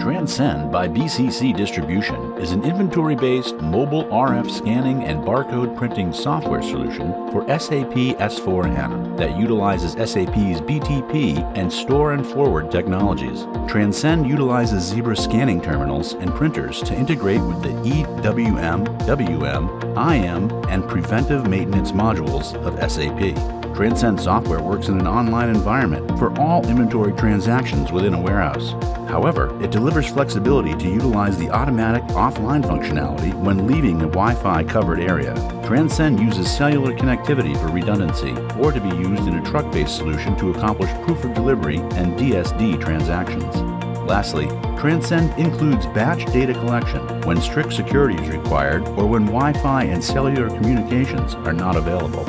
TranSEND by BCC Distribution is an inventory-based mobile RF scanning and barcode printing software solution for SAP S/4HANA that utilizes SAP's BTP and store and forward technologies. TranSEND utilizes Zebra scanning terminals and printers to integrate with the EWM, WM, IM, and preventive maintenance modules of SAP. TranSEND software works in an online environment for all inventory transactions within a warehouse. However, it delivers flexibility to utilize the automatic offline functionality when leaving a Wi-Fi covered area. TranSEND uses cellular connectivity for redundancy or to be used in a truck-based solution to accomplish proof of delivery and DSD transactions. Lastly, TranSEND includes batch data collection when strict security is required or when Wi-Fi and cellular communications are not available.